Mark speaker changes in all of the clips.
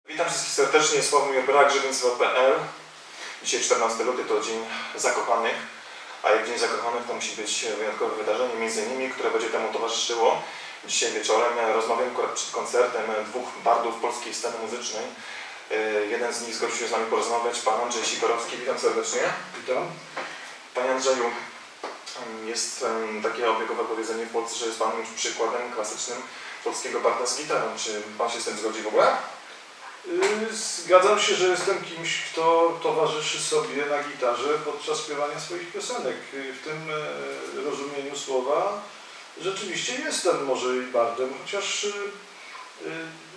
Speaker 1: Witam wszystkich serdecznie, Sławomir Brak, żywiencowa.pl. Dzisiaj 14 luty to Dzień Zakochanych, a jak Dzień Zakochanych to musi być wyjątkowe wydarzenie, między innymi, które będzie temu towarzyszyło. Dzisiaj wieczorem rozmawiam akurat przed koncertem dwóch bardów polskiej sceny muzycznej. Jeden z nich zgodził się z nami porozmawiać, pan Andrzej Sikorowski. Witam serdecznie.
Speaker 2: Witam.
Speaker 1: Panie Andrzeju, jest takie obiegowe powiedzenie w Polsce, że jest pan już przykładem klasycznym polskiego barda z gitarą. Czy pan się z tym zgodzi w ogóle?
Speaker 2: Zgadzam się, że jestem kimś, kto towarzyszy sobie na gitarze podczas śpiewania swoich piosenek. W tym rozumieniu słowa rzeczywiście jestem może i bardem, chociaż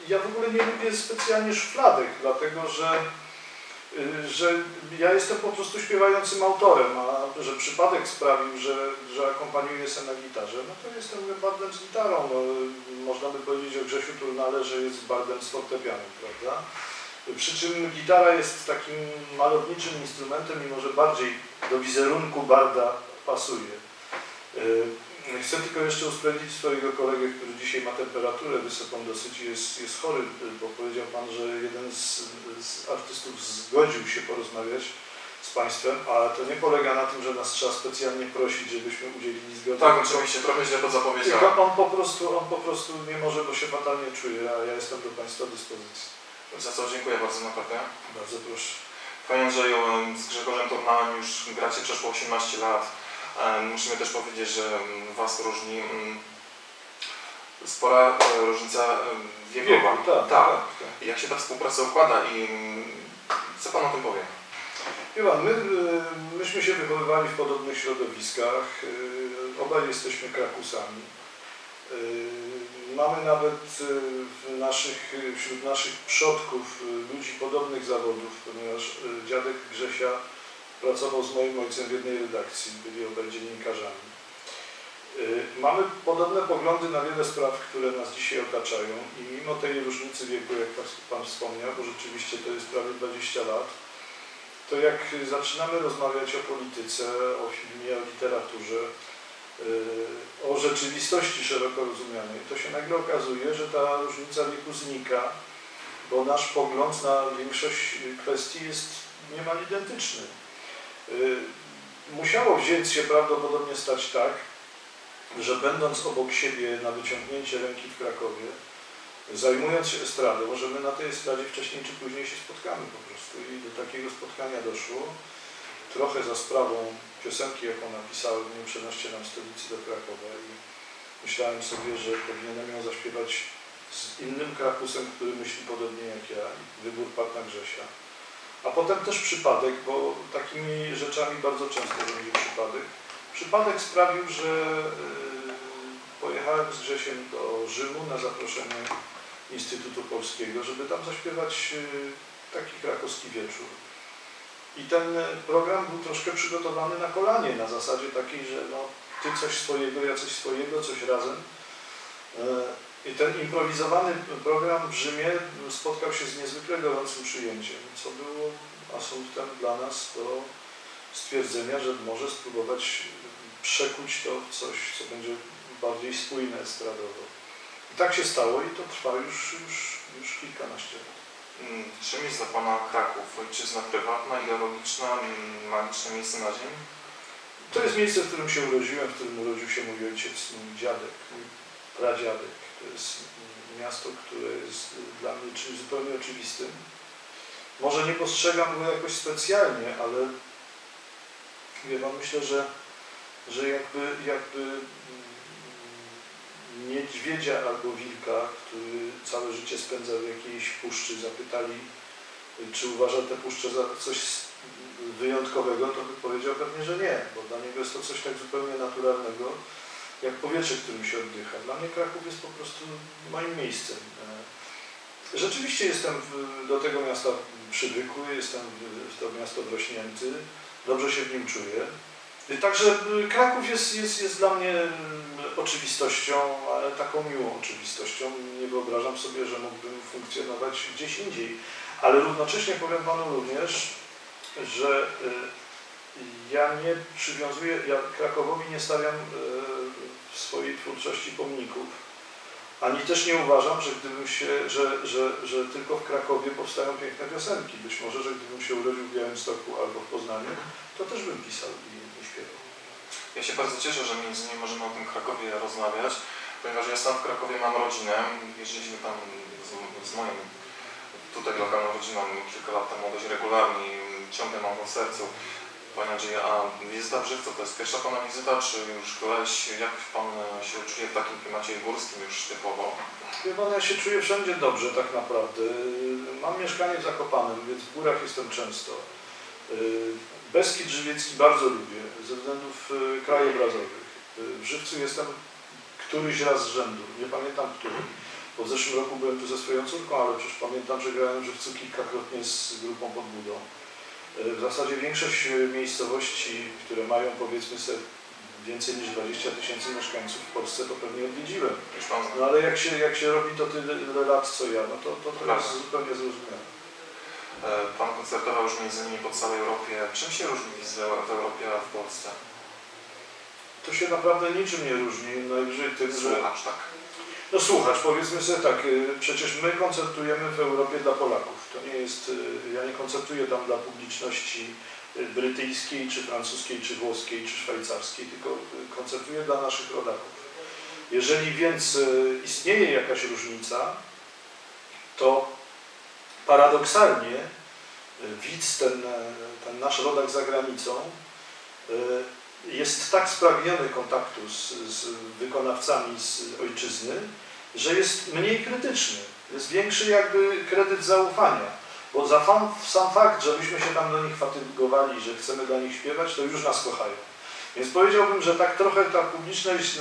Speaker 2: ja w ogóle nie lubię specjalnie szufladek, dlatego że ja jestem po prostu śpiewającym autorem, a że przypadek sprawił, że akompaniuję sobie na gitarze, no to jestem bardem z gitarą. No, można by powiedzieć o Grzesiu Turnale, że jest bardem z fortepianem, prawda? Przy czym gitara jest takim malowniczym instrumentem, mimo że bardziej do wizerunku barda pasuje. Chcę tylko jeszcze usprawiedliwić swojego kolegę, który dzisiaj ma temperaturę wysoką dosyć, jest chory, bo powiedział Pan, że jeden z artystów zgodził się porozmawiać z Państwem, ale to nie polega na tym, że nas trzeba specjalnie prosić, żebyśmy udzielili zgody.
Speaker 1: Tak, oczywiście, trochę źle to zapowiedziałem.
Speaker 2: Tylko on po prostu nie może, bo się fatalnie czuje, a ja jestem do Państwa dyspozycji.
Speaker 1: Za co dziękuję bardzo naprawdę.
Speaker 2: Bardzo proszę.
Speaker 1: Panie Andrzeju, z Grzegorzem Turnałem już gracie przeszło 18 lat. Musimy też powiedzieć, że Was różni spora różnica wiekowa.
Speaker 2: Tak.
Speaker 1: Jak się ta współpraca układa i co Pan o tym powie?
Speaker 2: Wie Pan, myśmy się wychowywali w podobnych środowiskach, obaj jesteśmy krakusami. Mamy nawet wśród naszych przodków ludzi podobnych zawodów, ponieważ dziadek Grzesia pracował z moim ojcem w jednej redakcji, byli obaj dziennikarzami. Mamy podobne poglądy na wiele spraw, które nas dzisiaj otaczają i mimo tej różnicy wieku, jak Pan wspomniał, bo rzeczywiście to jest prawie 20 lat, to jak zaczynamy rozmawiać o polityce, o filmie, o literaturze, o rzeczywistości szeroko rozumianej, to się nagle okazuje, że ta różnica wieku znika, bo nasz pogląd na większość kwestii jest niemal identyczny. Musiało wziąć się prawdopodobnie stać tak, że będąc obok siebie na wyciągnięcie ręki w Krakowie, zajmując się estradą, że my na tej estradzie wcześniej czy później się spotkamy po prostu i do takiego spotkania doszło, trochę za sprawą piosenki, jaką napisałem, nie przenoście nam stolicy do Krakowa i myślałem sobie, że powinienem ją zaśpiewać z innym Krakusem, który myśli podobnie jak ja i wybór padł na Grzesia. A potem też przypadek, bo takimi rzeczami bardzo często będzie przypadek. Przypadek sprawił, że pojechałem z Grzesiem do Rzymu na zaproszenie Instytutu Polskiego, żeby tam zaśpiewać taki krakowski wieczór. I ten program był troszkę przygotowany na kolanie, na zasadzie takiej, że no, ty coś swojego, ja coś swojego, coś razem. I ten improwizowany program w Rzymie spotkał się z niezwykle gorącym przyjęciem, co było asumptem dla nas do stwierdzenia, że może spróbować przekuć to w coś, co będzie bardziej spójne estradowo. I tak się stało i to trwa już kilkanaście lat.
Speaker 1: Czym jest dla Pana Kraków? Ojczyzna prywatna, ideologiczna, magiczne miejsce na ziemi?
Speaker 2: To jest miejsce, w którym się urodziłem, w którym urodził się mój ojciec, mój dziadek, mój pradziadek. To jest miasto, które jest dla mnie czymś zupełnie oczywistym. Może nie postrzegam go jakoś specjalnie, ale wie Pan, myślę, że jakby niedźwiedzia albo wilka, który całe życie spędza w jakiejś puszczy, zapytali, czy uważa tę puszczę za coś wyjątkowego, to by powiedział pewnie, że nie, bo dla niego jest to coś tak zupełnie naturalnego, jak powietrze, którym się oddycha. Dla mnie Kraków jest po prostu moim miejscem. Rzeczywiście jestem do tego miasta przywykły, jestem w to miasto wrośnięty, dobrze się w nim czuję. Także Kraków jest dla mnie oczywistością, ale taką miłą oczywistością. Nie wyobrażam sobie, że mógłbym funkcjonować gdzieś indziej. Ale równocześnie powiem Panu również, że ja Krakowowi nie stawiam w swojej twórczości pomników, Ani też nie uważam, że gdybym się, że tylko w Krakowie powstają piękne piosenki. Być może, że gdybym się urodził w Białymstoku albo w Poznaniu, to też bym pisał i śpiewał.
Speaker 1: Ja się bardzo cieszę, że między innymi możemy o tym Krakowie rozmawiać, ponieważ ja sam w Krakowie mam rodzinę. Jeździliśmy tam z moją tutaj lokalną rodziną kilka lat temu dość regularnie i ciągle mam go w sercu. Panie Andrzeju, a wizyta w Żywcu to jest pierwsza Pana wizyta, czy już któraś, jak Pan się czuje w takim klimacie górskim już typowo?
Speaker 2: Wie Pan, ja się czuję wszędzie dobrze tak naprawdę. Mam mieszkanie w Zakopanem, więc w górach jestem często. Beskid Żywiecki bardzo lubię ze względów krajobrazowych. W Żywcu jestem któryś raz z rzędu, nie pamiętam który. Bo w zeszłym roku byłem tu ze swoją córką, ale przecież pamiętam, że grałem w Żywcu kilkakrotnie z grupą pod Budą. W zasadzie większość miejscowości, które mają powiedzmy sobie więcej niż 20 000 mieszkańców w Polsce, to pewnie odwiedziłem. No ale jak się robi to tyle lat co ja, no to jest zupełnie zrozumiałe.
Speaker 1: Pan koncertował już między innymi po całej Europie. Czym się różni wizyta w Europie a w Polsce?
Speaker 2: To się naprawdę niczym nie różni. Najwyżej tym, że...
Speaker 1: Słuchacz, tak.
Speaker 2: No słuchacz, powiedzmy sobie tak, przecież my koncertujemy w Europie dla Polaków. To nie jest, ja nie koncertuję tam dla publiczności brytyjskiej, czy francuskiej, czy włoskiej, czy szwajcarskiej, tylko koncertuję dla naszych rodaków. Jeżeli więc istnieje jakaś różnica, to paradoksalnie widz, ten nasz rodak za granicą, jest tak spragniony kontaktu z wykonawcami z ojczyzny, że jest mniej krytyczny. Jest większy jakby kredyt zaufania. Bo za sam fakt, że myśmy się tam do nich fatygowali, że chcemy dla nich śpiewać, to już nas kochają. Więc powiedziałbym, że tak trochę ta publiczność,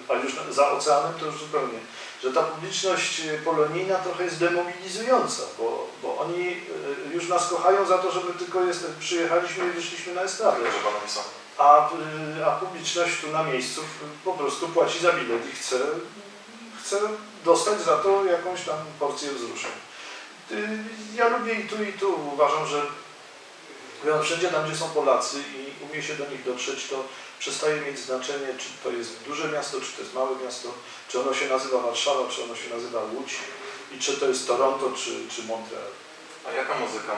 Speaker 2: a już za oceanem to już zupełnie, że ta publiczność polonijna trochę jest demobilizująca, bo oni już nas kochają za to, że my tylko przyjechaliśmy i wyszliśmy na estradę. A publiczność tu na miejscu po prostu płaci za bilet i chce dostać za to jakąś tam porcję wzruszeń. Ja lubię i tu. Uważam, że wszędzie tam, gdzie są Polacy i umie się do nich dotrzeć, to przestaje mieć znaczenie, czy to jest duże miasto, czy to jest małe miasto, czy ono się nazywa Warszawa, czy ono się nazywa Łódź i czy to jest Toronto, czy Montreal.
Speaker 1: A jaka muzyka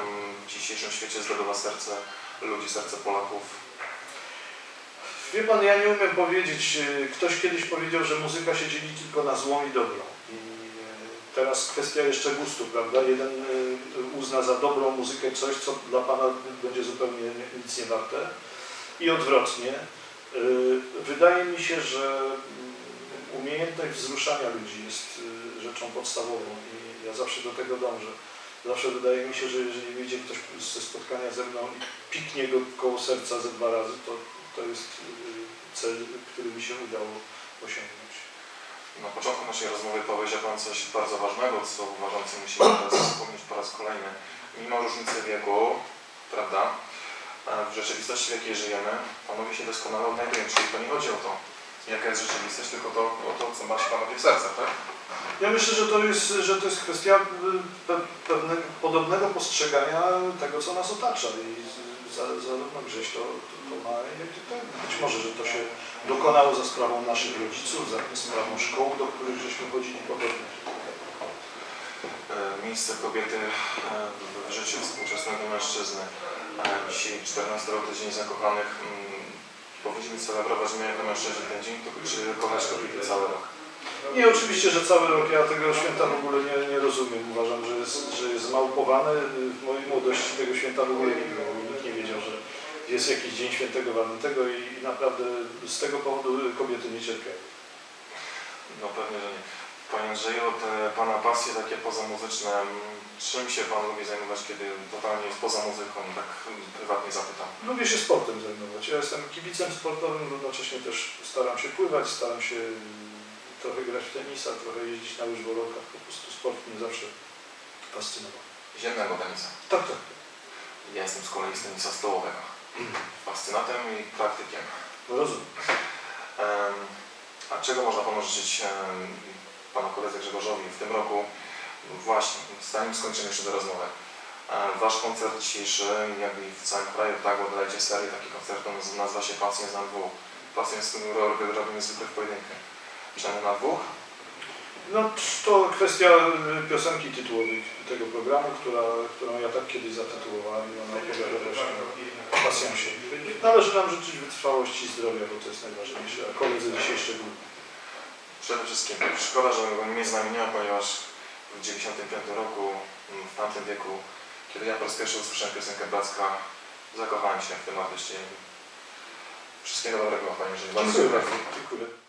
Speaker 1: w dzisiejszym świecie zdobywa serce ludzi, serce Polaków?
Speaker 2: Wie Pan, ja nie umiem powiedzieć. Ktoś kiedyś powiedział, że muzyka się dzieli tylko na złą i dobrą. I teraz kwestia jeszcze gustu, prawda? Jeden uzna za dobrą muzykę coś, co dla Pana będzie zupełnie nic nie warte. I odwrotnie. Wydaje mi się, że umiejętność wzruszania ludzi jest rzeczą podstawową i ja zawsze do tego dążę. Zawsze wydaje mi się, że jeżeli wyjdzie ktoś ze spotkania ze mną i piknie go koło serca ze 2 razy, to jest cel, który mi się udało osiągnąć.
Speaker 1: Na początku naszej rozmowy powiedział Pan coś bardzo ważnego, co uważam, co musimy teraz wspomnieć po raz kolejny. Mimo różnicy wieku, prawda, w rzeczywistości, w jakiej żyjemy, Panowie się doskonale odnajdują, czyli to nie chodzi o to, jaka jest rzeczywistość, tylko o to, co ma się Panowie w sercach, tak?
Speaker 2: Ja myślę, że to jest kwestia pewnego podobnego postrzegania tego, co nas otacza i zarówno Grześ to ma, jak i to być może, że to się dokonało za sprawą naszych rodziców, za sprawą szkół, do których żeśmy chodzili podobnie.
Speaker 1: Miejsce kobiety w życiu współczesnego mężczyzny. Dzisiaj 14 Dzień Zakochanych. Powinniśmy celebrować my jako mężczyźni ten dzień, czy kochać kobiety cały rok?
Speaker 2: Nie, oczywiście, że cały rok. Ja tego święta w ogóle nie rozumiem. Uważam, że jest zmałpowane. W mojej młodości tego święta w ogóle nie było. Nikt nie wiedział, że jest jakiś dzień świętego Walentego i naprawdę z tego powodu kobiety nie cierpiały.
Speaker 1: No pewnie, że nie. Panie Andrzeju, te Pana pasje takie pozamuzyczne, czym się Pan lubi zajmować, kiedy totalnie jest poza muzyką, tak prywatnie zapytam?
Speaker 2: Lubię się sportem zajmować. Ja jestem kibicem sportowym, równocześnie też staram się pływać, staram się trochę grać w tenisa, trochę jeździć na łyżwolokach, po prostu sport mnie zawsze fascynował.
Speaker 1: Ziemnego tenisa?
Speaker 2: Tak.
Speaker 1: Ja jestem z kolei z tenisa stołowego. Fascynatem i praktykiem.
Speaker 2: No rozumiem.
Speaker 1: A czego można Panu życzyć Panu koledze Grzegorzowi w tym roku? Właśnie, zanim skończymy jeszcze tę rozmowę. Wasz koncert dzisiejszy, jak i w całym kraju, tak, bo dodajcie serię takich koncertów, nazywa się Pacjent na dwóch. Pacjent, z którym robimy zwykle w pojedynkę. Czemu na dwóch?
Speaker 2: No to kwestia piosenki tytułowej tego programu, którą ja tak kiedyś zatytułowałem i ona opowiada właśnie o pasjansie. Należy nam życzyć wytrwałości i zdrowia, bo to jest najważniejsze, a koledzy dzisiaj szczególnie.
Speaker 1: Przede wszystkim szkoda, że go nie z nami nie ma, ponieważ w 1995 roku, w tamtym wieku, kiedy ja po raz pierwszy usłyszałem piosenkę Blacka, zakochałem się w tym artyście. Wszystkiego dobrego, panie inżynierze.
Speaker 2: Dziękuję bardzo. Dziękuję.